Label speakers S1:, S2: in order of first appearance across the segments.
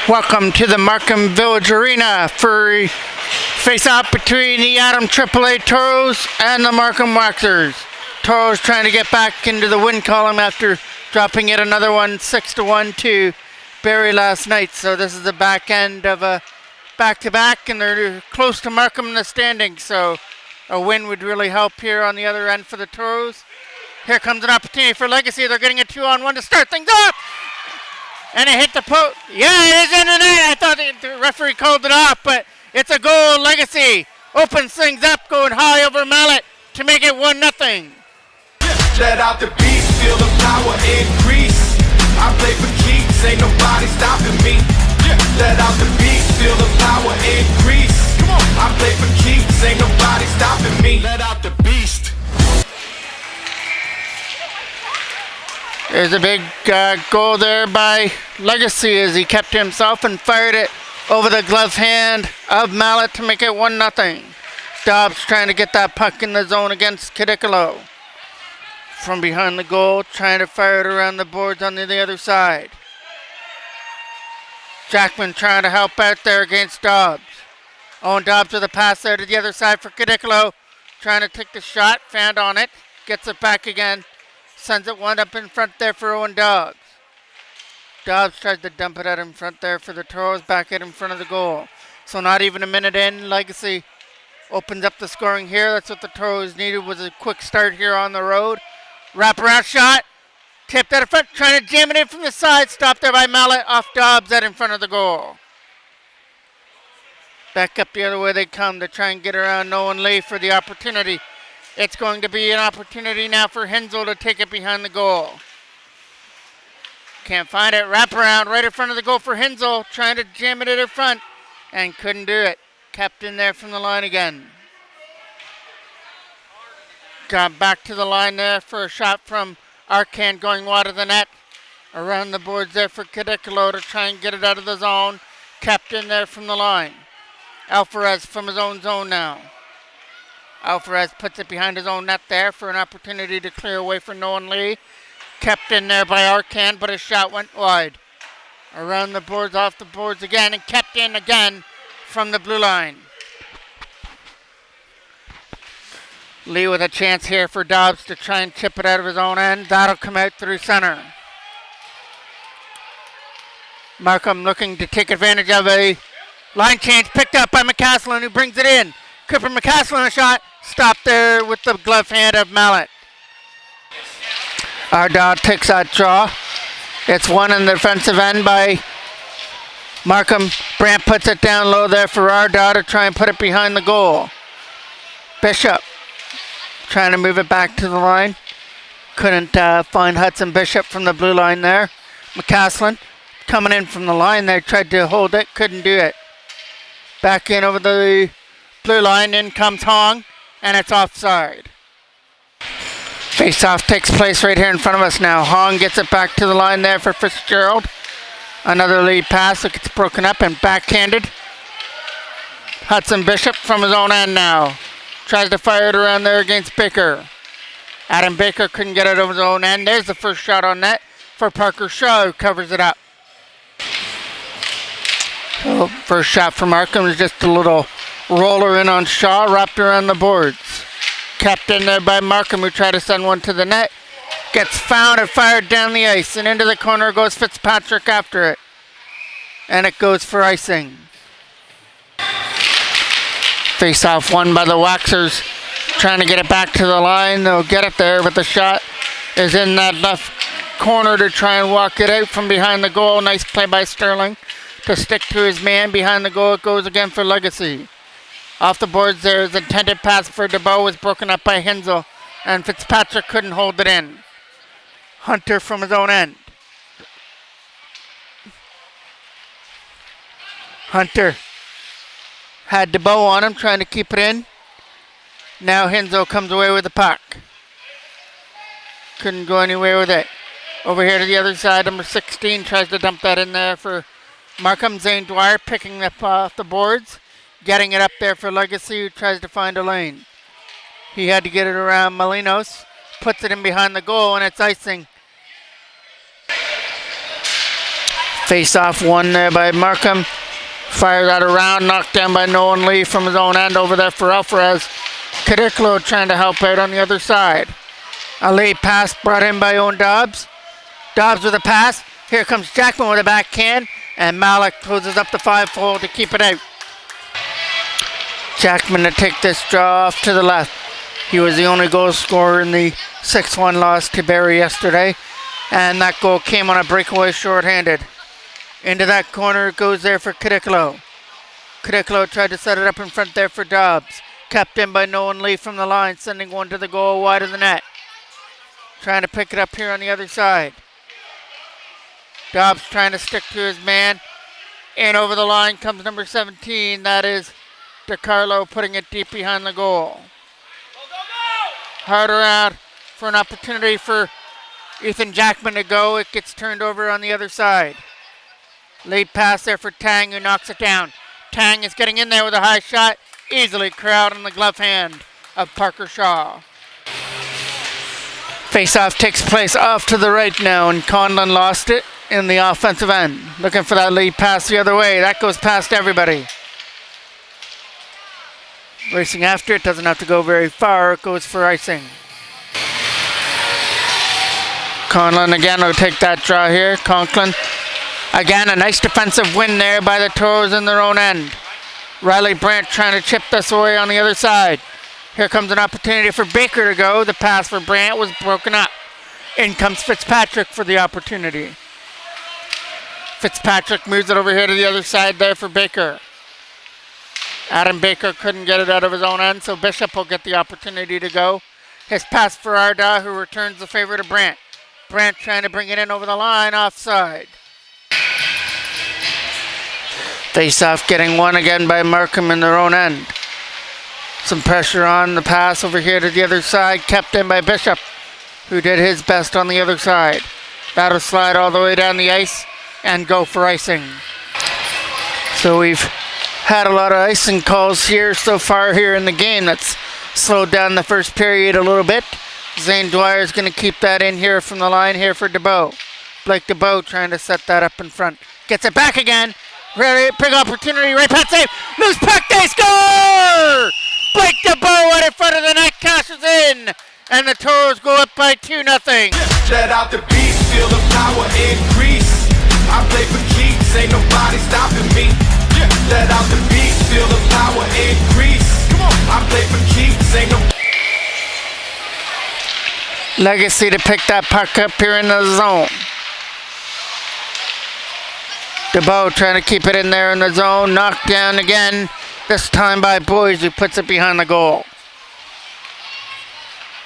S1: Welcome to the Markham Village Arena for face-off between the Adam AAA Toros and the Markham Waxers. Toros trying to get back into the win column after dropping yet another one 6-1 to Barrie last night. So this is the back end of a back-to-back, and they're close to Markham in the standings. So a win would really help here on the other end for the Toros. Here comes an opportunity for Legacy. They're getting a 2-on-1 to start things off. And it hit the post. Yeah, it is in the net. I thought the referee called it off, but it's a goal. Legacy opens things up, going high over Mallet to make it 1-0.
S2: Let out the beast, feel the power increase. I play for keeps, ain't nobody stopping me. Let out the beast, feel the power increase. Come on, I play for keeps, ain't nobody stopping me. Let out the beast.
S1: There's a big goal there by Legacy as he kept to himself and fired it over the glove hand of Mallet to make it 1-0. Dobbs trying to get that puck in the zone against Cadicolo. From behind the goal, trying to fire it around the boards on the other side. Jackman trying to help out there against Dobbs. Owen Dobbs with a pass there to the other side for Cadicolo. Trying to take the shot, found on it, gets it back again. Sends it one up in front there for Owen Dobbs. Dobbs tries to dump it out in front there for the Toros, back out in front of the goal. So not even a minute in, Legacy opens up the scoring here. That's what the Toros needed, was a quick start here on the road. Wraparound shot, tipped out in front, trying to jam it in from the side. Stopped there by Mallet, off Dobbs out in front of the goal. Back up the other way they come to try and get around Nolan Lee for the opportunity. It's going to be an opportunity now for Hensel to take it behind the goal. Can't find it. Wraparound right in front of the goal for Hensel. Trying to jam it in front and couldn't do it. Kept in there from the line again. Got back to the line there for a shot from Arcand going wide of the net. Around the boards there for Cadicolo to try and get it out of the zone. Kept in there from the line. Alvarez from his own zone now. Alvarez puts it behind his own net there for an opportunity to clear away for Nolan Lee. Kept in there by Arcand, but his shot went wide. Around the boards, off the boards again, and kept in again from the blue line. Lee with a chance here for Dobbs to try and chip it out of his own end. That'll come out through center. Markham looking to take advantage of a line change picked up by McCaslin, who brings it in. Cooper McCaslin a shot, stopped there with the glove hand of Mallet. Ardagh takes that draw. It's one in the defensive end by Markham. Brandt puts it down low there for Ardagh to try and put it behind the goal. Bishop trying to move it back to the line. Couldn't find Hudson Bishop from the blue line there. McCaslin coming in from the line there, tried to hold it, couldn't do it. Back in over the blue line, in comes Hong, and it's offside. Face-off takes place right here in front of us now. Hong gets it back to the line there for Fitzgerald. Another lead pass that gets broken up and backhanded. Hudson Bishop from his own end now. Tries to fire it around there against Baker. Adam Baker couldn't get it over his own end. There's the first shot on net for Parker Shaw, who covers it up. So first shot for Markham is just a little roller in on Shaw, wrapped around the boards. Kept in there by Markham, who tried to send one to the net. Gets found and fired down the ice, and into the corner goes Fitzpatrick after it. And it goes for icing. Face-off won by the Waxers, trying to get it back to the line. They'll get it there, but the shot is in that left corner to try and walk it out from behind the goal. Nice play by Sterling to stick to his man behind the goal. It goes again for Legacy. Off the boards there, his intended pass for DeBow was broken up by Hensel, and Fitzpatrick couldn't hold it in. Hunter from his own end. Hunter had DeBow on him, trying to keep it in. Now Hensel comes away with the puck. Couldn't go anywhere with it. Over here to the other side, number 16 tries to dump that in there for Markham. Zane Dwyer picking up off the boards. Getting it up there for Legacy, who tries to find a lane. He had to get it around Molinos. Puts it in behind the goal, and it's icing. Face-off won there by Markham. Fires that around, knocked down by Nolan Lee from his own end over there for Alvarez. Cadiclo trying to help out on the other side. A late pass brought in by Owen Dobbs. Dobbs with a pass. Here comes Jackman with a backhand, and Malik closes up the 5-hole to keep it out. Jackman to take this draw off to the left. He was the only goal scorer in the 6-1 loss to Barry yesterday, and that goal came on a breakaway shorthanded. Into that corner it goes there for Cadiclo. Cadiclo tried to set it up in front there for Dobbs. Kept in by Nolan Lee from the line, sending one to the goal wide of the net. Trying to pick it up here on the other side. Dobbs trying to stick to his man. In over the line comes number 17. That is DeCarlo putting it deep behind the goal. Hard around for an opportunity for Ethan Jackman to go. It gets turned over on the other side. Late pass there for Tang, who knocks it down. Tang is getting in there with a high shot. Easily crowd on the glove hand of Parker Shaw. Face-off takes place off to the right now, and Conlon lost it in the offensive end. Looking for that lead pass the other way. That goes past everybody. Racing after it, doesn't have to go very far. It goes for icing. Conlon again will take that draw here. Conklin. Again, a nice defensive win there by the Toros in their own end. Riley Brandt trying to chip this away on the other side. Here comes an opportunity for Baker to go. The pass for Brandt was broken up. In comes Fitzpatrick for the opportunity. Fitzpatrick moves it over here to the other side there for Baker. Adam Baker couldn't get it out of his own end, so Bishop will get the opportunity to go. His pass for Arda, who returns the favor to Brandt. Brandt trying to bring it in over the line, offside. Face-off getting won again by Markham in their own end. Some pressure on the pass over here to the other side, kept in by Bishop, who did his best on the other side. That'll slide all the way down the ice and go for icing. So we've had a lot of icing calls here so far here in the game. That's slowed down the first period a little bit. Zane Dwyer is going to keep that in here from the line here for DeBow. Blake DeBow trying to set that up in front. Gets it back again. Really big opportunity. Right pass save. Loose puck. They score! Blake DeBow out in front of the net cashes in. And the Toros go up by 2-0.
S2: Let out the beast, feel the power increase. I play for keeps, ain't nobody stopping me. Let out the beast, feel the power increase. Come on, I play for keeps, ain't no.
S1: Legacy to pick that puck up here in the zone. DeBow trying to keep it in there in the zone. Knocked down again. This time by Boys, who puts it behind the goal.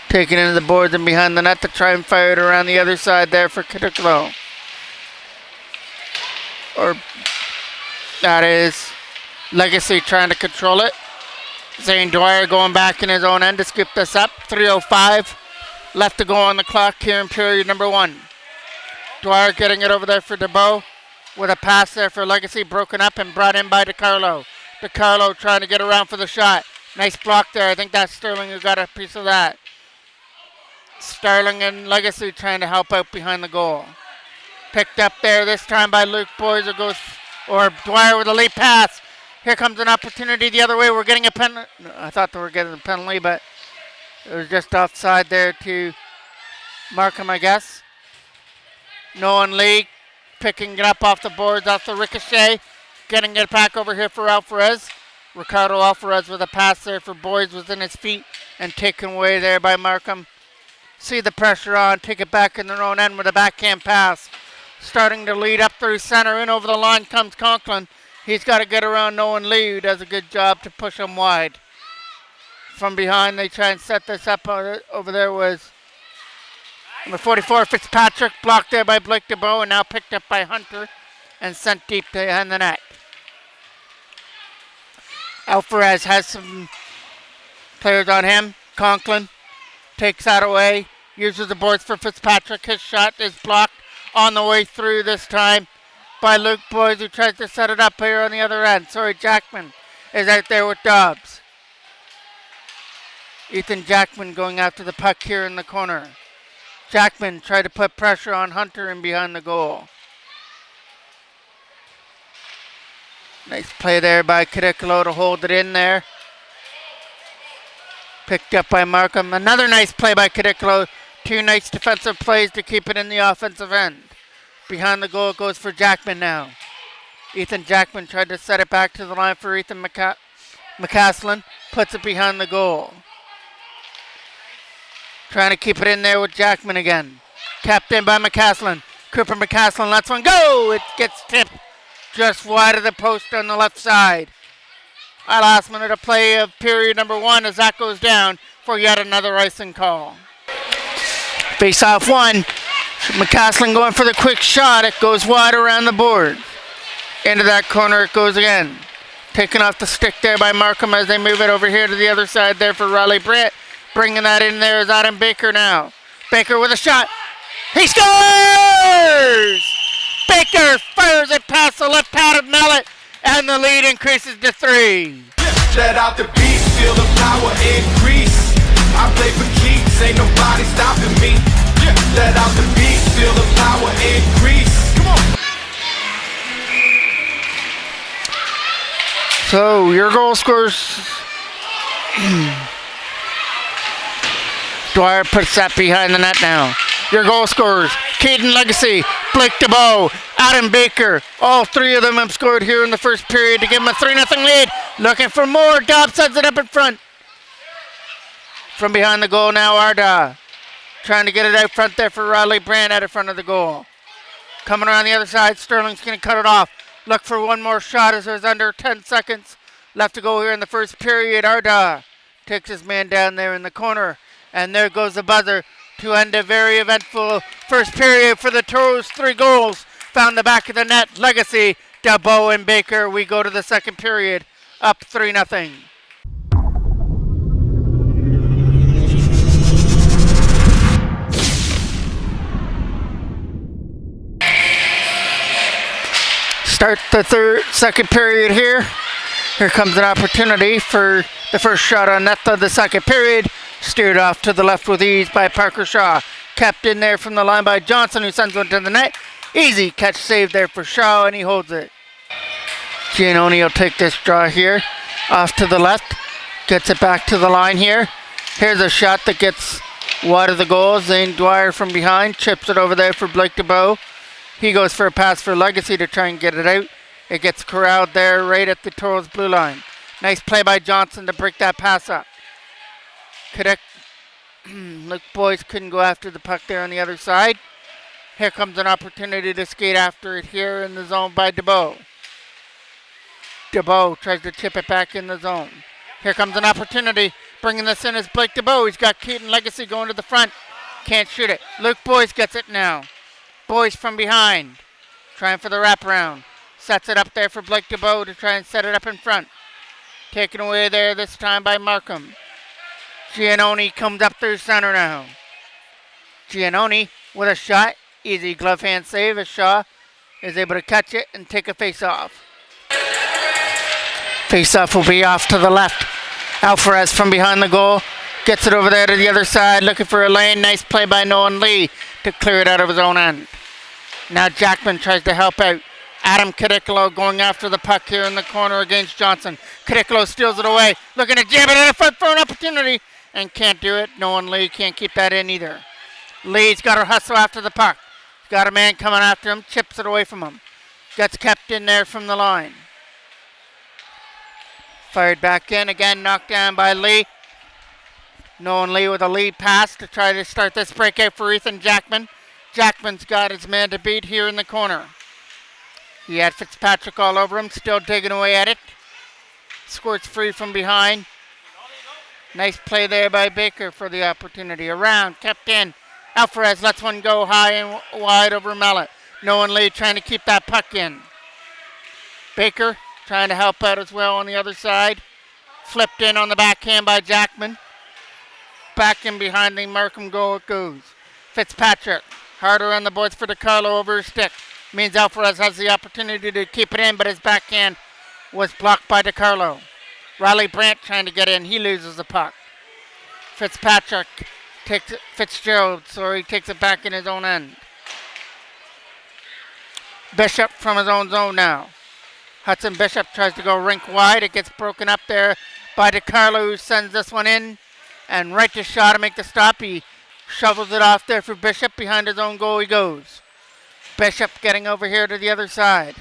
S1: Taking into the boards and behind the net to try and fire it around the other side there for Cadiclo. Or that is Legacy trying to control it. Zane Dwyer going back in his own end to skip this up. 3:05 left to go on the clock here in period number 1. Dwyer getting it over there for DeBow with a pass there for Legacy, broken up and brought in by DeCarlo. DeCarlo trying to get around for the shot. Nice block there. I think that's Sterling who got a piece of that. Sterling and Legacy trying to help out behind the goal. Picked up there this time by Luke Boys, or Dwyer with a late pass. Here comes an opportunity the other way. We're getting a penalty. I thought they were getting a penalty, but It was just offside there to Markham, I guess. Nolan Lee picking it up off the boards, off the ricochet. Getting it back over here for Alvarez. Ricardo Alvarez with a pass there for Boyd within his feet and taken away there by Markham. See the pressure on, take it back in their own end with a backhand pass. Starting to lead up through center. In over the line comes Conklin. He's got to get around Nolan Lee, who does a good job to push him wide. From behind, they try and set this up. Over there was number 44, Fitzpatrick, blocked there by Blake DeBow, and now picked up by Hunter and sent deep behind the net. Alvarez has some players on him. Conklin takes that away, uses the boards for Fitzpatrick. His shot is blocked on the way through this time by Luke Boyd, who tries to set it up here on the other end. Sorry, Jackman is out there with Dobbs. Ethan Jackman going after the puck here in the corner. Jackman tried to put pressure on Hunter in behind the goal. Nice play there by Cadicolo to hold it in there. Picked up by Markham. Another nice play by Cadicolo. Two nice defensive plays to keep it in the offensive end. Behind the goal it goes for Jackman now. Ethan Jackman tried to set it back to the line for Ethan McCaslin. Puts it behind the goal. Trying to keep it in there with Jackman again. Kept in by McCaslin. Cooper McCaslin lets one go. It gets tipped just wide of the post on the left side. Our last minute of play of period number 1 as that goes down for yet another icing call. Face off one. McCaslin going for the quick shot. It goes wide around the board. Into that corner it goes again. Taken off the stick there by Markham as they move it over here to the other side there for Riley Britt. Bringing that in there is Adam Baker now. Baker with a shot. He scores! Baker fires it past the left pad of Mallet, and the lead increases to 3.
S2: Let out the beat, feel the power increase. I play for keeps, ain't nobody stopping me. Let out the beat, feel the power increase. Come on.
S1: So your goal scores. Dwyer puts that behind the net now. Your goal scorers, Caden Legacy, Blake DeBow, Adam Baker. All three of them have scored here in the first period to give them a 3-0 lead. Looking for more. Dobbs sends it up in front. From behind the goal now, Arda. Trying to get it out front there for Riley Brand out in front of the goal. Coming around the other side, Sterling's going to cut it off. Look for one more shot as there's under 10 seconds left to go here in the first period. Arda takes his man down there in the corner. And there goes the buzzer to end a very eventful first period for the Toros. 3 goals found the back of the net. Legacy, DeBow, and Baker. We go to the second period, up 3-0. Start the second period here. Here comes an opportunity for the first shot on net of the second period. Steered off to the left with ease by Parker Shaw. Kept in there from the line by Johnson, who sends one to the net. Easy catch save there for Shaw, and he holds it. Giannoni will take this draw here. Off to the left. Gets it back to the line here. Here's a shot that gets wide of the goal. Zane Dwyer from behind. Chips it over there for Blake DeBow. He goes for a pass for Legacy to try and get it out. It gets corralled there right at the Toros blue line. Nice play by Johnson to break that pass up. Luke Boys couldn't go after the puck there on the other side. Here comes an opportunity to skate after it here in the zone by DeBow. DeBow tries to chip it back in the zone. Here comes an opportunity. Bringing this in is Blake DeBow. He's got Keaton Legacy going to the front. Can't shoot it. Luke Boys gets it now. Boys from behind. Trying for the wraparound. Sets it up there for Blake DeBow to try and set it up in front. Taken away there this time by Markham. Giannoni comes up through center now. Giannoni with a shot. Easy glove hand save as Shaw is able to catch it and take a face-off. Face-off will be off to the left. Alvarez from behind the goal. Gets it over there to the other side. Looking for a lane. Nice play by Nolan Lee to clear it out of his own end. Now Jackman tries to help out. Adam Cadicolo going after the puck here in the corner against Johnson. Cadicolo steals it away. Looking to jam it in the front for an opportunity. and can't do it. Nolan Lee can't keep that in either. Lee's got to hustle after the puck. Got a man coming after him, chips it away from him. Gets kept in there from the line. Fired back in, again knocked down by Lee. Nolan Lee with a lead pass to try to start this breakout for Ethan Jackman. Jackman's got his man to beat here in the corner. He had Fitzpatrick all over him, still digging away at it. Squirts free from behind. Nice play there by Baker for the opportunity. Around, kept in. Alvarez lets one go high and wide over Mallet. Nolan Lee trying to keep that puck in. Baker trying to help out as well on the other side. Flipped in on the backhand by Jackman. Back in behind the Markham goal it goes. Fitzpatrick, harder on the boards for DeCarlo over his stick. Means Alvarez has the opportunity to keep it in, but his backhand was blocked by DeCarlo. Riley Brandt trying to get in. He loses the puck. Fitzpatrick takes it, Fitzgerald, so he takes it back in his own end. Bishop from his own zone now. Hudson Bishop tries to go rink wide. It gets broken up there by DeCarlo, who sends this one in. And right to Shaw to make the stop. He shovels it off there for Bishop. Behind his own goal he goes. Bishop getting over here to the other side.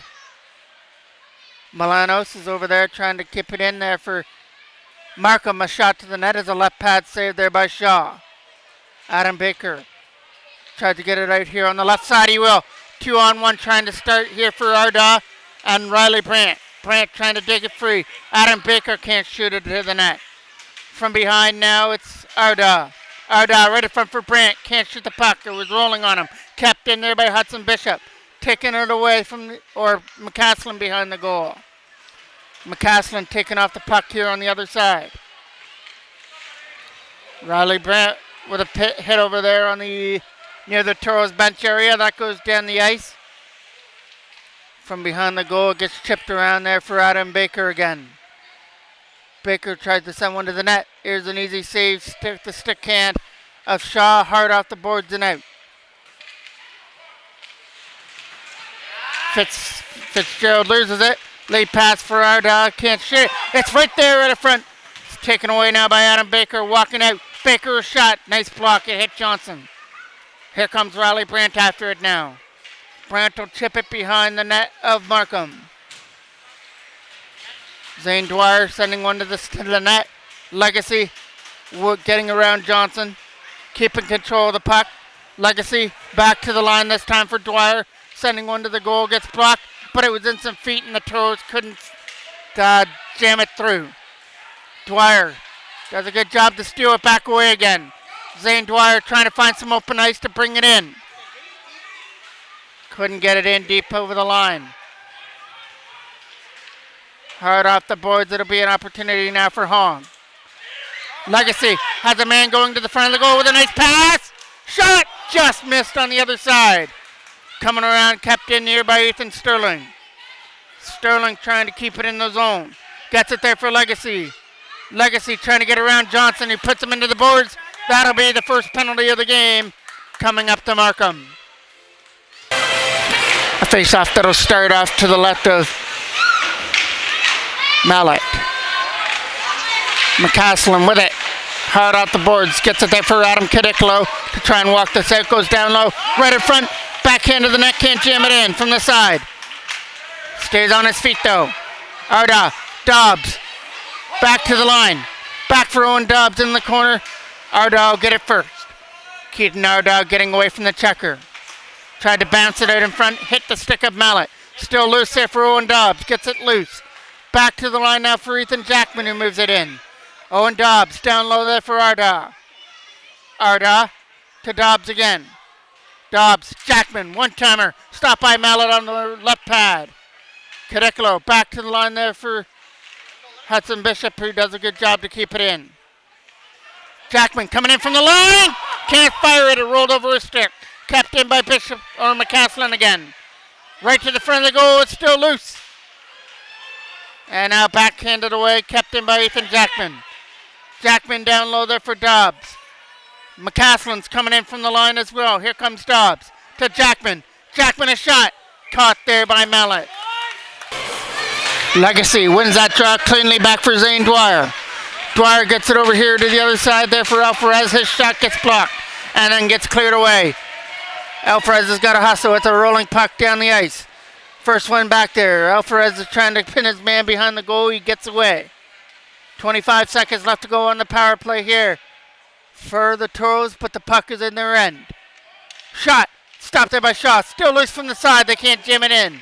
S1: Milanos is over there trying to keep it in there for Markham. A shot to the net is a left pad save there by Shaw. Adam Baker tried to get it out here on the left side. He will. 2-on-1 trying to start here for Arda and Riley Brandt. Brandt trying to dig it free. Adam Baker can't shoot it to the net. From behind now it's Arda. Arda right in front for Brandt. Can't shoot the puck. It was rolling on him. Kept in there by Hudson Bishop. Taking it away from, or McCaslin behind the goal. McCaslin taking off the puck here on the other side. Riley Brandt with a hit over there on the near the Toros bench area. That goes down the ice. From behind the goal, it gets chipped around there for Adam Baker again. Baker tries to send one to the net. Here's an easy save. The stick hand of Shaw hard off the boards and out. Fitzgerald loses it. Late pass for Arda. Can't shoot it. It's right there right in front. It's taken away now by Adam Baker. Walking out. Baker a shot. Nice block. It hit Johnson. Here comes Riley Brandt after it now. Brandt will chip it behind the net of Markham. Zane Dwyer sending one to the net. Legacy getting around Johnson. Keeping control of the puck. Legacy back to the line this time for Dwyer. Sending one to the goal. Gets blocked. But it was in some feet and the Toros couldn't jam it through. Dwyer does a good job to steal it back away again. Zane Dwyer trying to find some open ice to bring it in. Couldn't get it in deep over the line. Hard off the boards. It'll be an opportunity now for Hong. Legacy has a man going to the front of the goal with a nice pass. Shot just missed on the other side. Coming around, kept in here by Ethan Sterling. Sterling trying to keep it in the zone. Gets it there for Legacy. Legacy trying to get around Johnson. He puts him into the boards. That'll be the first penalty of the game coming up to Markham. A face-off that'll start off to the left of Mallet. McCaslin with it. Hard off the boards. Gets it there for Adam Cadiclo to try and walk this out. Goes down low. Right in front. Backhand to the net. Can't jam it in from the side. Stays on his feet though. Arda. Dobbs. Back to the line. Back for Owen Dobbs in the corner. Arda will get it first. Keaton Arda getting away from the checker. Tried to bounce it out in front. Hit the stick of Mallet. Still loose there for Owen Dobbs. Gets it loose. Back to the line now for Ethan Jackman who moves it in. Owen Dobbs down low there for Arda. Arda to Dobbs again. Dobbs, Jackman, one-timer. Stopped by Mallet on the left pad. Cadiclo back to the line there for Hudson Bishop who does a good job to keep it in. Jackman coming in from the line. Can't fire it. It rolled over his stick. Kept in by Bishop or McCaslin again. Right to the front of the goal. It's still loose. And now backhanded away. Kept in by Ethan Jackman. Jackman down low there for Dobbs. McCaslin's coming in from the line as well. Here comes Dobbs to Jackman. Jackman a shot. Caught there by Mallet. Legacy wins that draw cleanly back for Zane Dwyer. Dwyer gets it over here to the other side there for Alvarez. His shot gets blocked and then gets cleared away. Alvarez has got to hustle. It's a rolling puck down the ice. First one back there. Alvarez is trying to pin his man behind the goal. He gets away. 25 seconds left to go on the power play here for the Toros, but the puck is in their end. Shot. Stopped there by Shaw. Still loose from the side. They can't jam it in.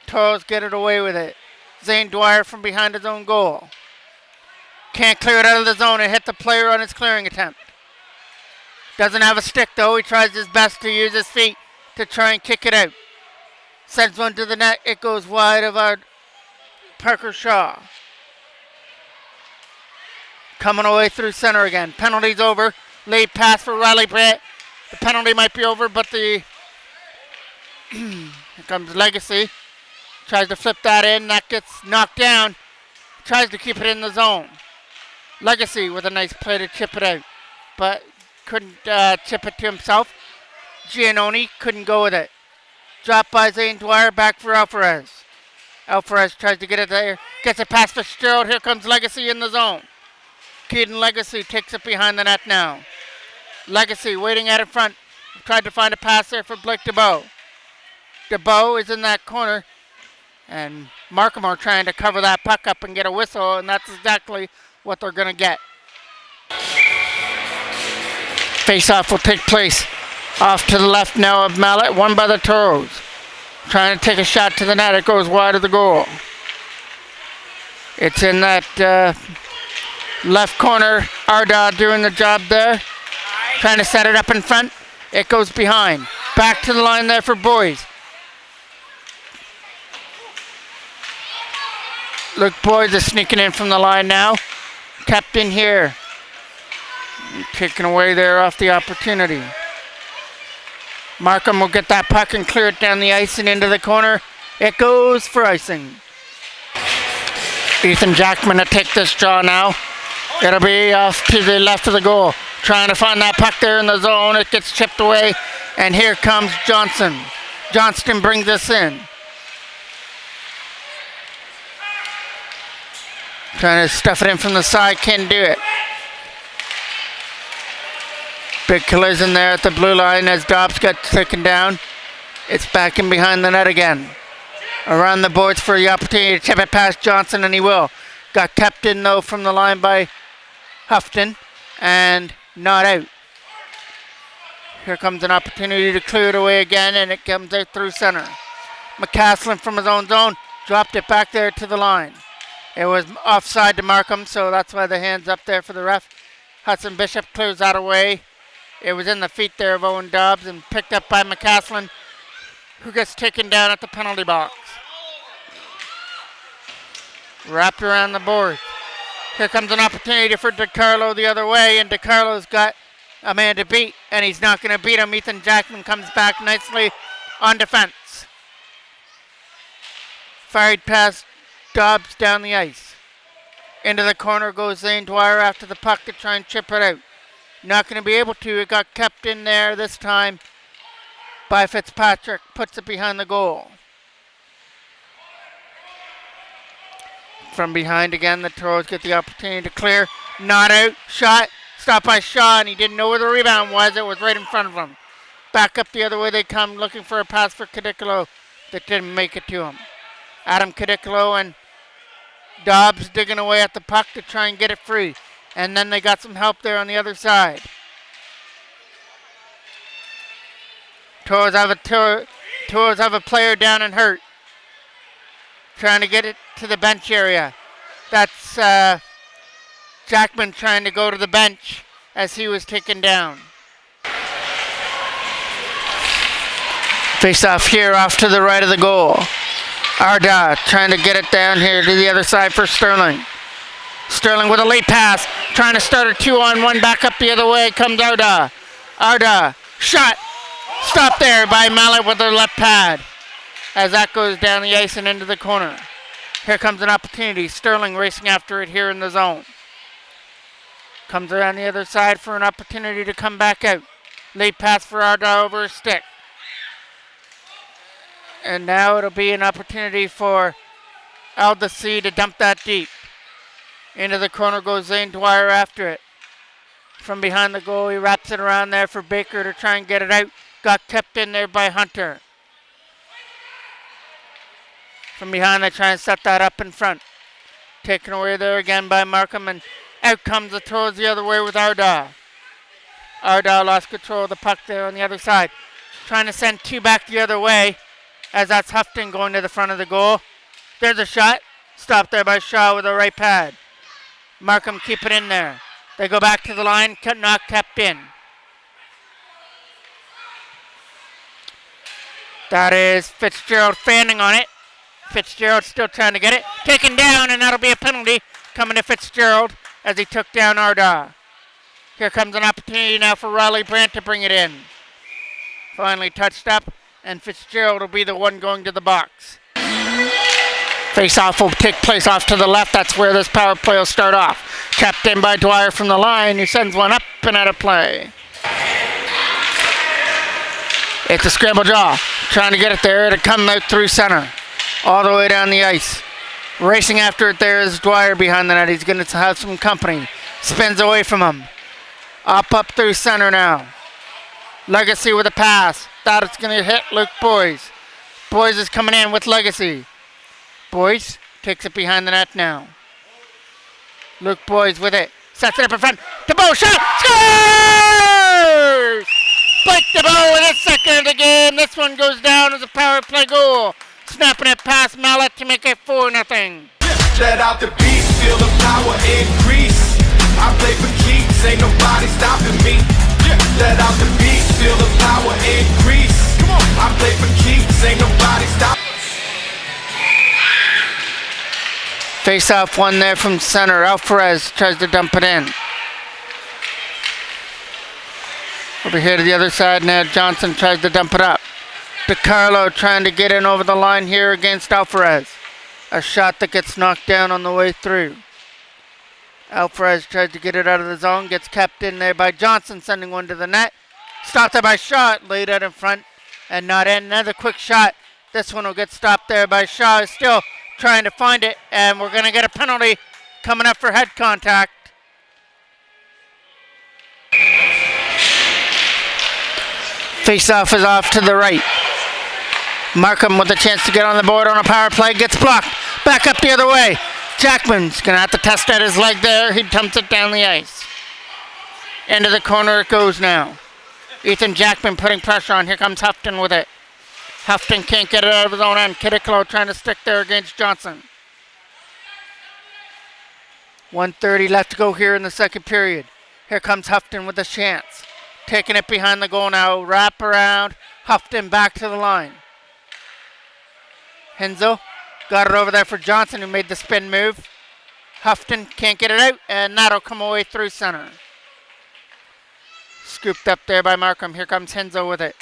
S1: Toros get it away with it. Zane Dwyer from behind his own goal. Can't clear it out of the zone and hit the player on his clearing attempt. Doesn't have a stick though. He tries his best to use his feet to try and kick it out. Sends one to the net. It goes wide of our Parker Shaw. Coming away through center again. Penalty's over. Late pass for Riley Brett. The penalty might be over, but the here comes Legacy. Tries to flip that in. That gets knocked down. Tries to keep it in the zone. Legacy with a nice play to chip it out, but couldn't chip it to himself. Giannoni couldn't go with it. Dropped by Zane Dwyer, back for Alvarez. Alvarez tries to get it there. Gets it past Fitzgerald. Here comes Legacy in the zone. Keaton Legacy takes it behind the net now. Legacy waiting at it front. Tried to find a pass there for Blake DeBow. DeBow is in that corner. And Markham are trying to cover that puck up and get a whistle. And that's exactly what they're going to get. Face-off will take place. Off to the left now of Mallet. Won by the Toros. Trying to take a shot to the net. It goes wide of the goal. It's in that left corner. Arda doing the job there. Trying to set it up in front. It goes behind. Back to the line there for Boys. Luke Boys is sneaking in from the line now. Kept in here. Taken away there off the opportunity. Markham will get that puck and clear it down the ice and into the corner. It goes for icing. Ethan Jackman to take this draw now. It'll be off to the left of the goal. Trying to find that puck there in the zone. It gets chipped away. And here comes Johnson. Johnston brings this in. Trying to stuff it in from the side. Can't do it. Big collision there at the blue line as Dobbs got taken down. It's back in behind the net again. Around the boards for the opportunity to chip it past Johnson, and he will. Got kept in though from the line by Houghton and not out. Here comes an opportunity to clear it away again, and it comes out through center. McCaslin from his own zone dropped it back there to the line. It was offside to Markham, so that's why the hand's up there for the ref. Hudson Bishop clears that away. It was in the feet there of Owen Dobbs and picked up by McCaslin, who gets taken down at the penalty box. Wrapped around the board. Here comes an opportunity for DiCarlo the other way, and DiCarlo's got a man to beat, and he's not going to beat him. Ethan Jackman comes back nicely on defense. Fired past Dobbs down the ice. Into the corner goes Zane Dwyer after the puck to try and chip it out. Not going to be able to. It got kept in there this time by Fitzpatrick. Puts it behind the goal. From behind again, the Toros get the opportunity to clear. Not out. Shot. Stopped by Shaw, and he didn't know where the rebound was. It was right in front of him. Back up the other way they come, looking for a pass for Cadicolo that didn't make it to him. Adam Cadicolo and Dobbs digging away at the puck to try and get it free. And then they got some help there on the other side. Toros have a player down and hurt. Trying to get it to the bench area. That's Jackman trying to go to the bench as he was taken down. Face off here, off to the right of the goal. Arda trying to get it down here to the other side for Sterling. Sterling with a late pass, trying to start a 2-on-1 back up the other way. Comes Arda. Arda, shot. Stopped there by Mallet with her left pad as that goes down the ice and into the corner. Here comes an opportunity. Sterling racing after it here in the zone. Comes around the other side for an opportunity to come back out. Late pass for Arda over a stick. And now it'll be an opportunity for Aldesi to dump that deep. Into the corner goes Zane Dwyer after it. From behind the goal, he wraps it around there for Baker to try and get it out. Got kept in there by Hunter. From behind, they try and set that up in front. Taken away there again by Markham, and out comes the Toros the other way with Ardahl. Ardahl lost control of the puck there on the other side. Trying to send two back the other way, as that's Houghton going to the front of the goal. There's a shot. Stopped there by Shaw with a right pad. Markham keep it in there. They go back to the line, not kept in. That is Fitzgerald fanning on it. Fitzgerald still trying to get it. Taken down, and that'll be a penalty coming to Fitzgerald as he took down Ardahl. Here comes an opportunity now for Riley Brandt to bring it in. Finally touched up, and Fitzgerald will be the one going to the box. Face-off will take place off to the left. That's where this power play will start off. Kept in by Dwyer from the line, who sends one up and out of play. It's a scramble jaw. Trying to get it there to come out through center. All the way down the ice. Racing after it there is Dwyer behind the net. He's going to have some company. Spins away from him. Up through center now. Legacy with a pass. Thought it's going to hit Luke Boyes. Boyes is coming in with Legacy. Boyes takes it behind the net now. Luke Boyes with it. Sets it up in front. DeBow shot. Scores! Blake DeBow with his second of the game. This one goes down as a power play goal. Snapping it past Mallet to make it 4-0.
S2: Let out the beast, feel the power increase. I play for keeps, ain't nobody stopping me. Let out the beast, feel the power increase. Come on, I play for keeps, ain't nobody stopping me.
S1: Face off one there from center. Alvarez tries to dump it in. Over here to the other side now, Johnson tries to dump it up. DiCarlo trying to get in over the line here against Alvarez. A shot that gets knocked down on the way through. Alvarez tries to get it out of the zone. Gets kept in there by Johnson, sending one to the net. Stopped there by Shaw. Laid out in front and not in. Another quick shot. This one will get stopped there by Shaw. Still trying to find it. And we're going to get a penalty coming up for head contact. Face-off is off to the right. Markham with a chance to get on the board on a power play. Gets blocked. Back up the other way. Jackman's going to have to test at his leg there. He dumps it down the ice. Into the corner it goes now. Ethan Jackman putting pressure on. Here comes Houghton with it. Houghton can't get it out of his own end. Kidiklo trying to stick there against Johnson. 1:30 left to go here in the second period. Here comes Houghton with a chance. Taking it behind the goal now. Wrap around. Houghton back to the line. Henzo got it over there for Johnson, who made the spin move. Houghton can't get it out, and that'll come away through center. Scooped up there by Markham. Here comes Henzo with it.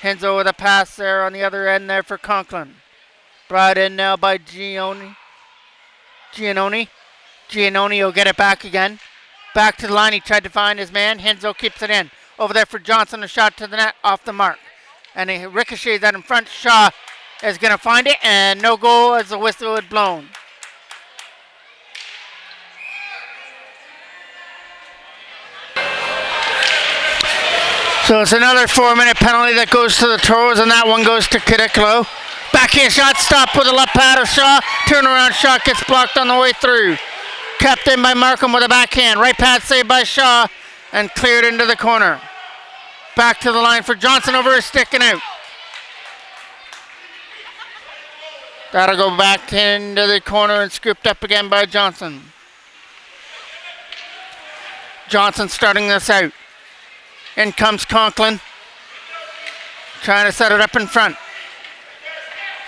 S1: Henzo with a pass there on the other end there for Conklin. Brought in now by Giannoni. Giannoni will get it back again. Back to the line. He tried to find his man. Henzo keeps it in. Over there for Johnson. A shot to the net off the mark. And he ricochets that in front. Shaw is going to find it. And no goal as the whistle is blown. So it's another 4-minute penalty that goes to the Toros. And that one goes to Kidiklo. Backhand shot. Stop with a left pad of Shaw. Turnaround shot gets blocked on the way through. Kept in by Markham with a backhand. Right pad saved by Shaw and cleared into the corner. Back to the line for Johnson over his stick and out. That'll go back into the corner and scooped up again by Johnson. Johnson starting this out. In comes Conklin. Trying to set it up in front.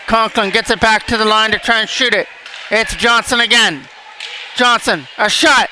S1: Conklin gets it back to the line to try and shoot it. It's Johnson again. Johnson, a shot.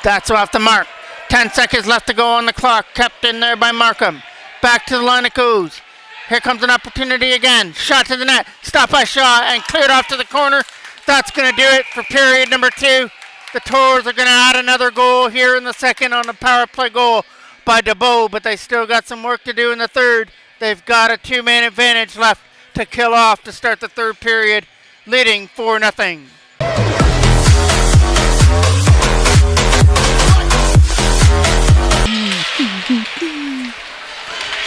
S1: That's off the mark. 10 seconds left to go on the clock. Kept in there by Markham. Back to the line it goes. Here comes an opportunity again. Shot to the net. Stopped by Shaw and cleared off to the corner. That's going to do it for period number 2. The Toros are going to add another goal here in the second on the power play goal by DeBow, but they still got some work to do in the third. They've got a 2-man advantage left to kill off to start the third period, leading 4-0.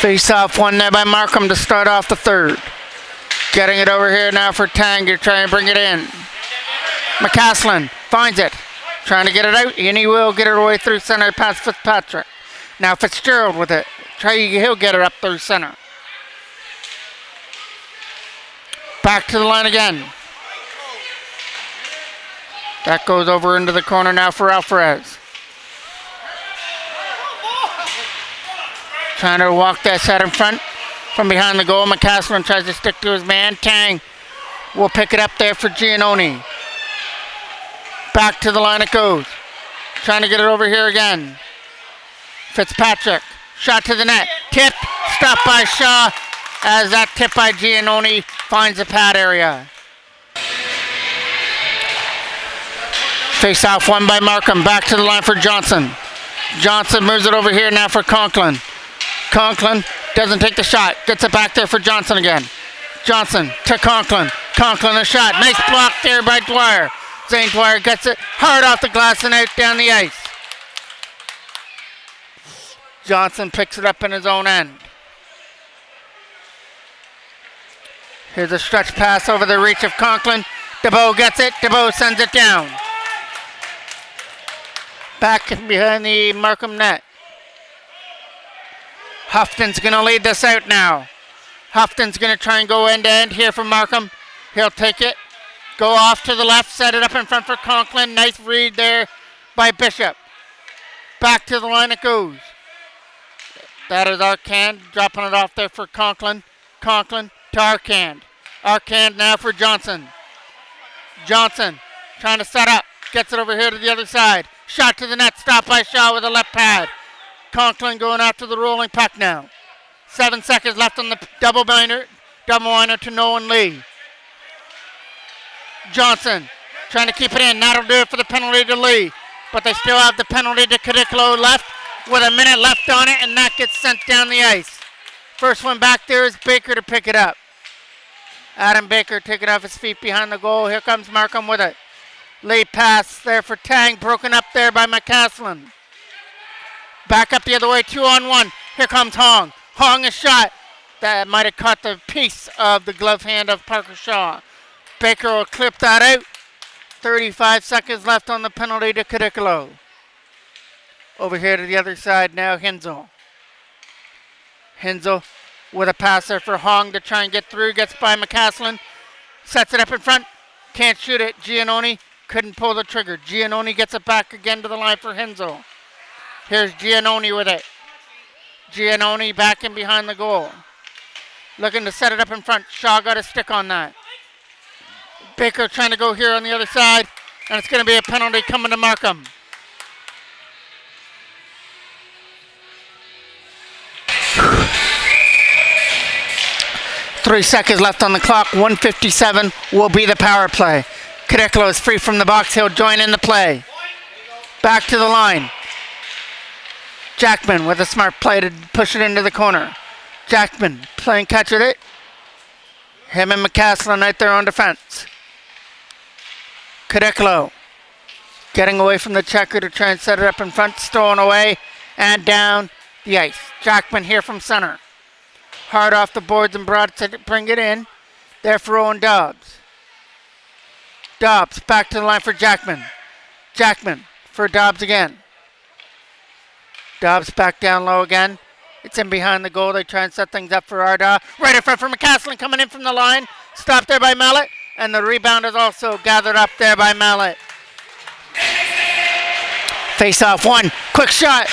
S1: Face off one there by Markham to start off the third. Getting it over here now for Tang to try and bring it in. McCaslin finds it. Trying to get it out, and he will get it away through center past Fitzpatrick. Now Fitzgerald with it. He'll get it up through center. Back to the line again. That goes over into the corner now for Alvarez. Trying to walk that side in front from behind the goal. McCaslin tries to stick to his man. Tang will pick it up there for Giannoni. Back to the line it goes. Trying to get it over here again. Fitzpatrick. Shot to the net. Tip. Stopped by Shaw as that tip by Giannoni finds the pad area. Face off one by Markham. Back to the line for Johnson. Johnson moves it over here now for Conklin. Conklin doesn't take the shot. Gets it back there for Johnson again. Johnson to Conklin. Conklin a shot. Nice block there by Dwyer. Zane Dwyer gets it hard off the glass and out down the ice. Johnson picks it up in his own end. Here's a stretch pass over the reach of Conklin. DeBow gets it. DeBow sends it down. Back behind the Markham net. Houghton's going to lead this out now. Houghton's going to try and go end to end here for Markham. He'll take it. Go off to the left. Set it up in front for Conklin. Nice read there by Bishop. Back to the line it goes. That is Arcand dropping it off there for Conklin. Conklin to Arcand. Arcand now for Johnson. Johnson trying to set up. Gets it over here to the other side. Shot to the net. Stopped by Shaw with a left pad. Conklin going after the rolling puck now. 7 seconds left on the double minor to Nolan Lee. Johnson trying to keep it in. That'll do it for the penalty to Lee. But they still have the penalty to Cadicolo left with a minute left on it, and that gets sent down the ice. First one back there is Baker to pick it up. Adam Baker taking off his feet behind the goal. Here comes Markham with it. Late pass there for Tang, broken up there by McCaslin. Back up the other way, 2-on-1. Here comes Hong. Hong a shot that might have caught the piece of the glove hand of Parker Shaw. Baker will clip that out. 35 seconds left on the penalty to Cadicolo. Over here to the other side now, Hensel. Hensel with a pass there for Hong to try and get through. Gets by McCaslin. Sets it up in front. Can't shoot it. Giannoni couldn't pull the trigger. Giannoni gets it back again to the line for Hensel. Here's Giannoni with it. Giannoni back in behind the goal. Looking to set it up in front. Shaw got a stick on that. Baker trying to go here on the other side. And it's going to be a penalty coming to Markham. Three seconds left on the clock. 1:57 will be the power play. Cadicolo is free from the box. He'll join in the play. Back to the line. Jackman with a smart play to push it into the corner. Jackman playing catch with it. Him and McCaslin out there on defense. Cadicolo getting away from the checker to try and set it up in front. Stolen away and down the ice. Jackman here from center. Hard off the boards and broad to bring it in. There for Owen Dobbs. Dobbs back to the line for Jackman. Jackman for Dobbs again. Dobbs back down low again. It's in behind the goal. They try and set things up for Arda. Right in front for McCaslin coming in from the line. Stopped there by Mallet. And the rebound is also gathered up there by Mallet. Face off one. Quick shot.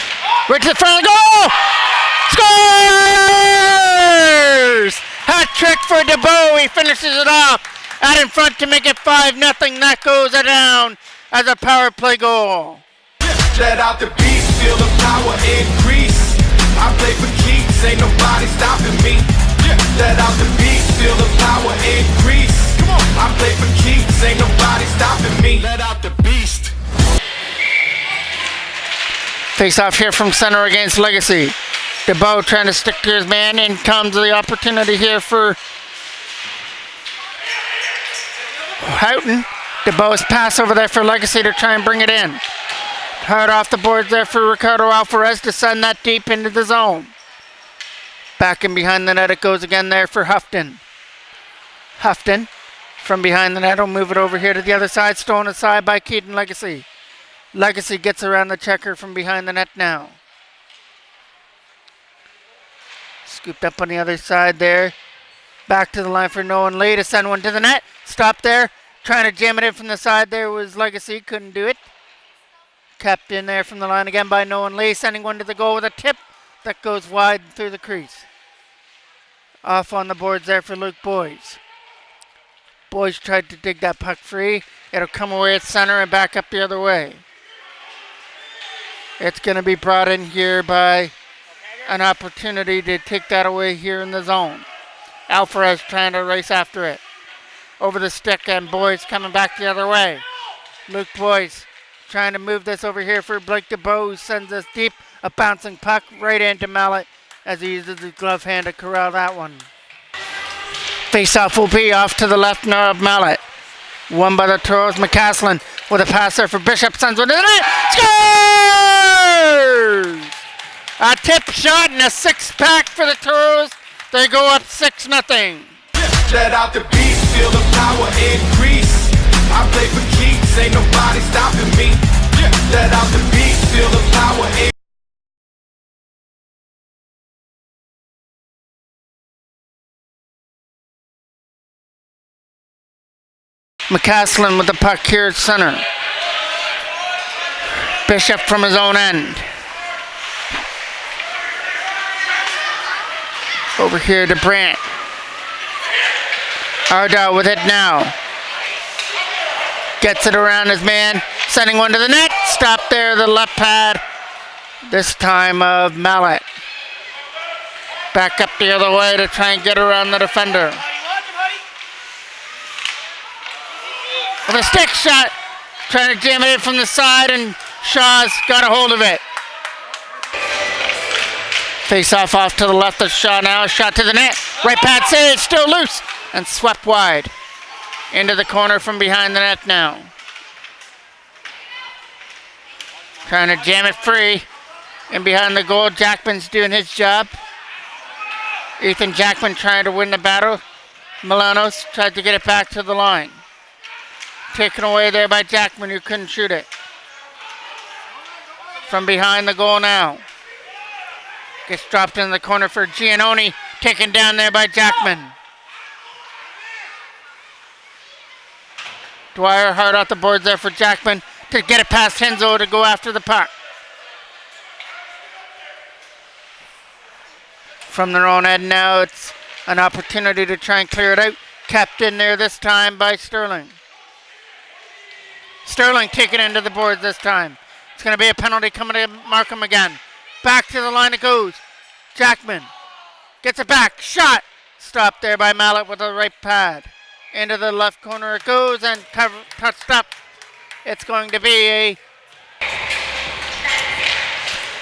S1: Right to the front of the goal. Scores! Hat trick for DeBow. He finishes it off out in front to make it 5-0. That goes down as a power play goal.
S2: Let out the beast, feel the power increase. I play for keeps, ain't nobody stopping me. Let out the beast, feel the power increase. Come on, I play for keeps, ain't nobody stopping me. Let out the beast.
S1: Face off here from center against Legacy. DeBow trying to stick to his man. In comes the opportunity here for Houghton. DeBow's pass over there for Legacy to try and bring it in. Hard off the boards there for Ricardo Alvarez to send that deep into the zone. Back in behind the net it goes again there for Houghton. Houghton from behind the net will move it over here to the other side. Stolen aside by Keaton Legacy. Legacy gets around the checker from behind the net now. Scooped up on the other side there. Back to the line for Nolan Lee to send one to the net. Stop there. Trying to jam it in from the side there was Legacy. Couldn't do it. Kept in there from the line again by Nolan Lee. Sending one to the goal with a tip that goes wide through the crease. Off on the boards there for Luke Boys. Boys tried to dig that puck free. It'll come away at center and back up the other way. It's going to be brought in here by an opportunity to take that away here in the zone. Alvarez trying to race after it. Over the stick and Boys coming back the other way. Luke Boys trying to move this over here for Blake DeBow, who sends this deep, a bouncing puck right into Mallet as he uses his glove hand to corral that one. Face-off will be off to the left now of Mallet. Won by the Toros. McCaslin with a pass there for Bishop. Sends one to the net. Scores! A tip shot and a six-pack for the Toros. They go up 6-0.
S2: Let out the beat, feel the power increase. I play for keeps, ain't nobody stopping me. Let out the beat, feel the power increase.
S1: McCaslin with the puck here at center. Bishop from his own end. Over here to Brandt. Arda with it now. Gets it around his man. Sending one to the net. Stop there, the left pad. This time of Mallet. Back up the other way to try and get around the defender. With a stick shot, trying to jam it in from the side, and Shaw's got a hold of it. Face off to the left of Shaw now. Shot to the net. Right pad save, still loose, and swept wide. Into the corner from behind the net now. Trying to jam it free. And behind the goal, Jackman's doing his job. Ethan Jackman trying to win the battle. Milanos tried to get it back to the line. Taken away there by Jackman, who couldn't shoot it. From behind the goal now. Gets dropped in the corner for Giannoni. Taken down there by Jackman. Dwyer hard off the boards there for Jackman to get it past Henzo to go after the puck. From their own end now, it's an opportunity to try and clear it out. Kept in there this time by Sterling. Sterling taking into the boards this time. It's going to be a penalty coming to Markham again. Back to the line it goes. Jackman gets it back. Shot. Stopped there by Mallet with the right pad. Into the left corner it goes and touched up. It's going to be a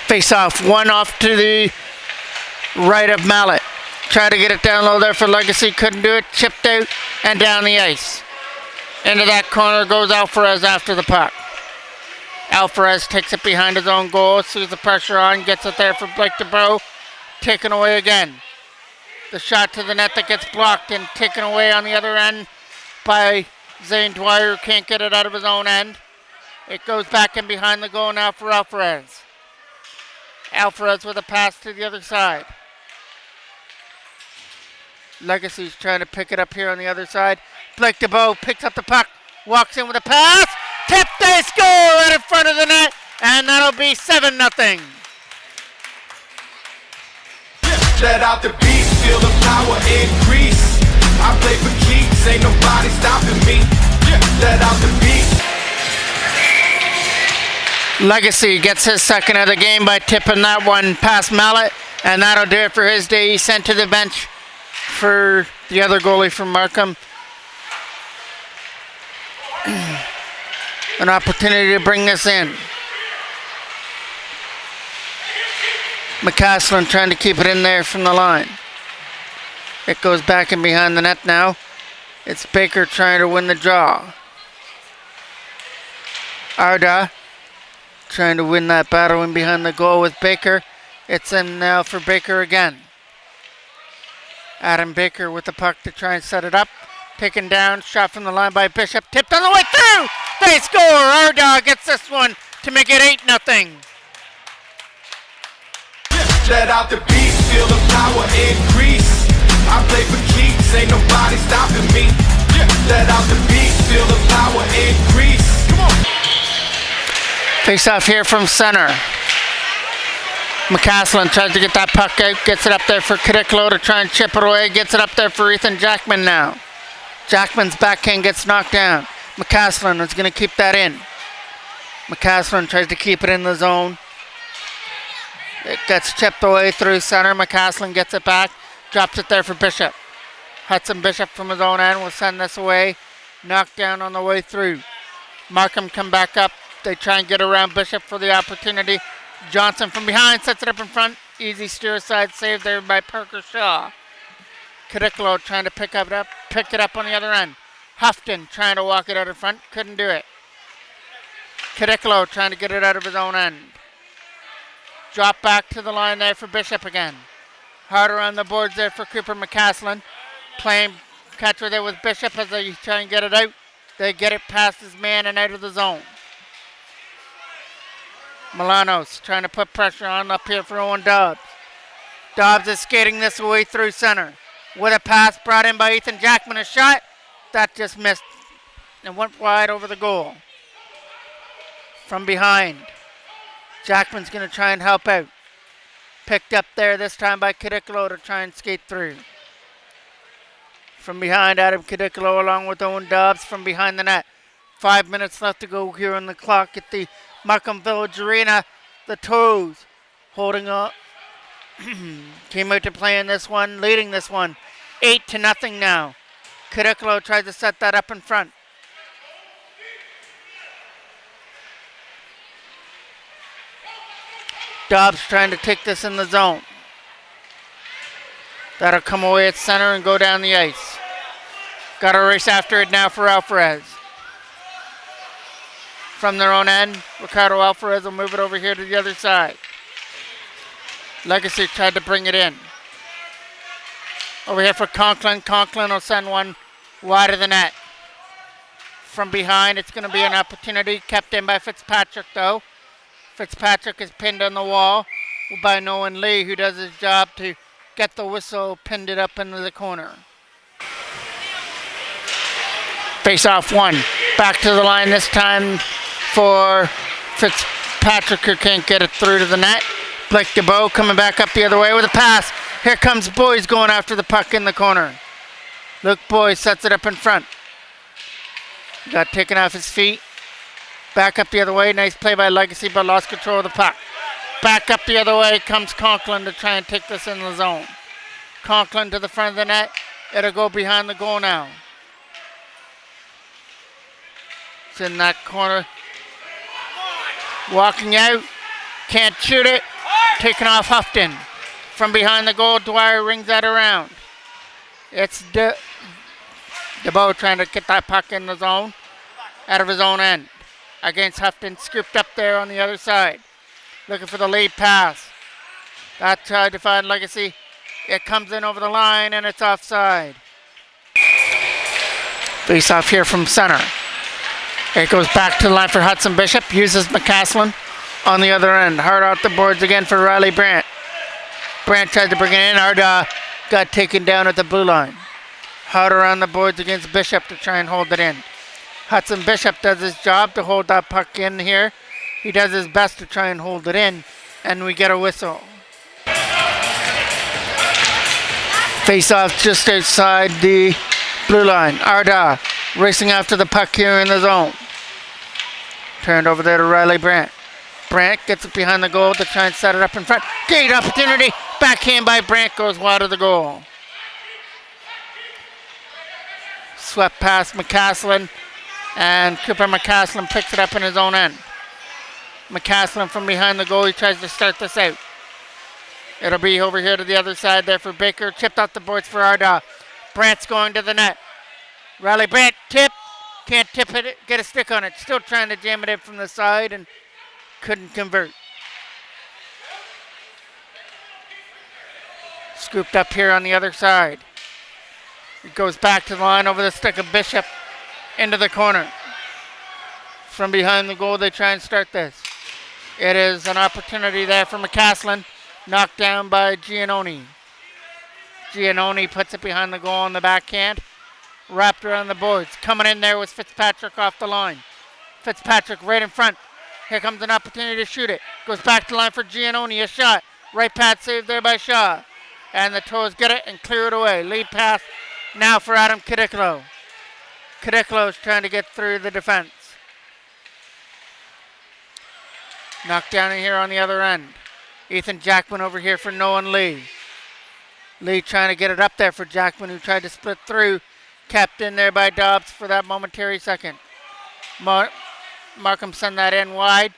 S1: face-off. One off to the right of Mallet. Tried to get it down low there for Legacy. Couldn't do it. Chipped out and down the ice. Into that corner goes Alvarez after the puck. Alvarez takes it behind his own goal, sees the pressure on, gets it there for Blake DeBow. Taken away again. The shot to the net that gets blocked and taken away on the other end by Zane Dwyer, who can't get it out of his own end. It goes back in behind the goal now for Alvarez. Alvarez with a pass to the other side. Legacy's trying to pick it up here on the other side. Blake DeBow picks up the puck, walks in with a pass. Tip, they score right in front of the net, and that'll be 7-0.
S2: Let out the beat, feel the power increase. I play for keeps, ain't nobody stopping me. Let out the beat.
S1: Legacy gets his second of the game by tipping that one past Mallet, and that'll do it for his day. He's sent to the bench for the other goalie from Markham. An opportunity to bring this in. McCaslin trying to keep it in there from the line. It goes back in behind the net now. It's Baker trying to win the draw. Arda trying to win that battle in behind the goal with Baker. It's in now for Baker again. Adam Baker with the puck to try and set it up. Taken down, shot from the line by Bishop, tipped on the way through! They score! Arda gets this one to make it 8-0.
S2: Let out the beat, feel the power increase. I play for keeps, ain't nobody stopping me. Let out the beat, feel the power increase. Come on.
S1: Face off here from center. McCaslin tries to get that puck out, gets it up there for Cadiclo to try and chip it away, gets it up there for Ethan Jackman now. Jackman's backhand gets knocked down. McCaslin is going to keep that in. McCaslin tries to keep it in the zone. It gets chipped away through center. McCaslin gets it back, drops it there for Bishop. Hudson Bishop from his own end will send this away. Knocked down on the way through. Markham come back up. They try and get around Bishop for the opportunity. Johnson from behind sets it up in front. Easy steer side save there by Parker Shaw. Cadiclo trying to pick it up on the other end. Houghton trying to walk it out in front. Couldn't do it. Cadiclo trying to get it out of his own end. Drop back to the line there for Bishop again. Harder on the boards there for Cooper McCaslin. Playing catcher there with Bishop as they try and get it out. They get it past his man and out of the zone. Milanos trying to put pressure on up here for Owen Dobbs. Dobbs is skating this way through center. With a pass brought in by Ethan Jackman. A shot. That just missed and went wide over the goal. From behind. Jackman's going to try and help out. Picked up there this time by Cadiclo to try and skate through. From behind, Adam Cadiclo along with Owen Dobbs from behind the net. 5 minutes left to go here on the clock at the Markham Village Arena. The Toros holding up. Came out to play in this one, leading this one. 8-0 now. Cadiclo tries to set that up in front. Dobbs trying to take this in the zone. That'll come away at center and go down the ice. Got to race after it now for Alvarez. From their own end, Ricardo Alvarez will move it over here to the other side. Legacy tried to bring it in. Over here for Conklin. Conklin will send one wide of the net. From behind, it's going to be an opportunity kept in by Fitzpatrick, though. Fitzpatrick is pinned on the wall by Nolan Lee, who does his job to get the whistle, pinned it up into the corner. Face off one. Back to the line this time for Fitzpatrick, who can't get it through to the net. Blake DeBow coming back up the other way with a pass. Here comes Boyes going after the puck in the corner. Luke Boyes sets it up in front. Got taken off his feet. Back up the other way. Nice play by Legacy, but lost control of the puck. Back up the other way comes Conklin to try and take this in the zone. Conklin to the front of the net. It'll go behind the goal now. It's in that corner. Walking out. Can't shoot it. Taken off Houghton. From behind the goal, Dwyer rings that around. It's DeBow trying to get that puck in the zone. Out of his own end. Against Houghton, scooped up there on the other side. Looking for the lead pass. That tried to find Legacy. It comes in over the line and it's offside. Face off here from center. It goes back to the line for Hudson Bishop. Uses McCaslin on the other end. Hard out the boards again for Riley Brandt. Brandt tried to bring it in. Arda got taken down at the blue line. Harder on the boards against Bishop to try and hold it in. Hudson Bishop does his job to hold that puck in here. He does his best to try and hold it in, and we get a whistle. Face off just outside the blue line. Arda racing after the puck here in the zone. Turned over there to Riley Brandt. Brandt gets it behind the goal to try and set it up in front. Great opportunity. Backhand by Brandt goes wide of the goal. Swept past McCaslin. And Cooper McCaslin picks it up in his own end. McCaslin from behind the goal. He tries to start this out. It'll be over here to the other side there for Baker. Chipped off the boards for Arda. Brandt's going to the net. Riley Brandt tip. Can't tip it. Get a stick on it. Still trying to jam it in from the side and couldn't convert. Scooped up here on the other side. It goes back to the line over the stick of Bishop into the corner. From behind the goal, they try and start this. It is an opportunity there for McCaslin. Knocked down by Giannoni. Giannoni puts it behind the goal on the backhand. Wrapped around the boards. Coming in there was Fitzpatrick off the line. Fitzpatrick right in front. Here comes an opportunity to shoot it. Goes back to the line for Giannoni. A shot. Right pad saved there by Shaw. And the Toros get it and clear it away. Lead pass now for Adam Cadicolo. Cadicolo's trying to get through the defense. Knocked down in here on the other end. Ethan Jackman over here for Nolan Lee. Lee trying to get it up there for Jackman, who tried to split through. Kept in there by Dobbs for that momentary second. Markham send that in wide.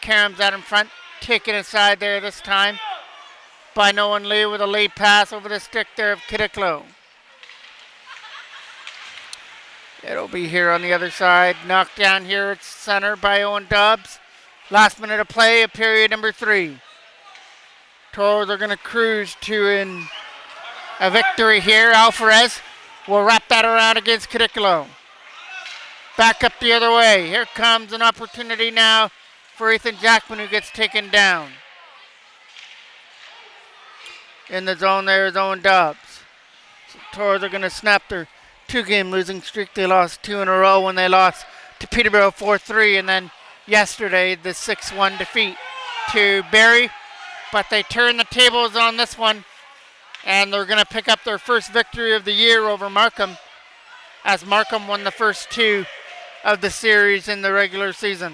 S1: Karam's out in front. Taken aside there this time by Nolan Lee with a lead pass over the stick there of Cadicolo. It'll be here on the other side. Knocked down here at center by Owen Dobbs. Last minute of play of period number 3. Toros are going to cruise to a victory here. Alvarez will wrap that around against Cadicolo. Back up the other way. Here comes an opportunity now for Ethan Jackman, who gets taken down. In the zone there is Owen Dobbs. So Toros are going to snap their 2-game losing streak. They lost 2 in a row when they lost to Peterborough 4-3, and then yesterday the 6-1 defeat to Barrie. But they turn the tables on this one, and they're going to pick up their first victory of the year over Markham, as Markham won the first 2 of the series in the regular season.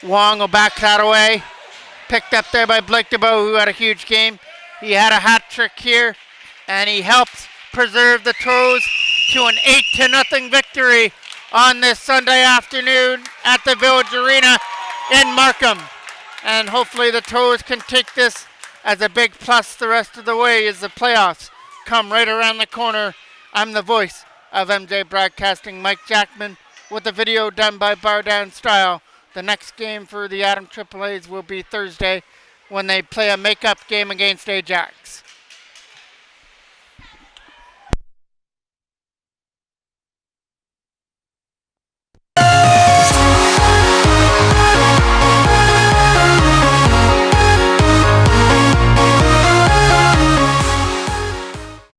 S1: Wong will back that away. Picked up there by Blake DeBow, who had a huge game. He had a hat trick here, and he helps preserve the Toros to an 8-0 victory on this Sunday afternoon at the Village Arena in Markham. And hopefully the Toros can take this as a big plus the rest of the way as the playoffs come right around the corner. I'm the voice of MJ Broadcasting, Mike Jackman, with the video done by Bar Down Style. The next game for the Adam AAAs will be Thursday when they play a makeup game against Ajax.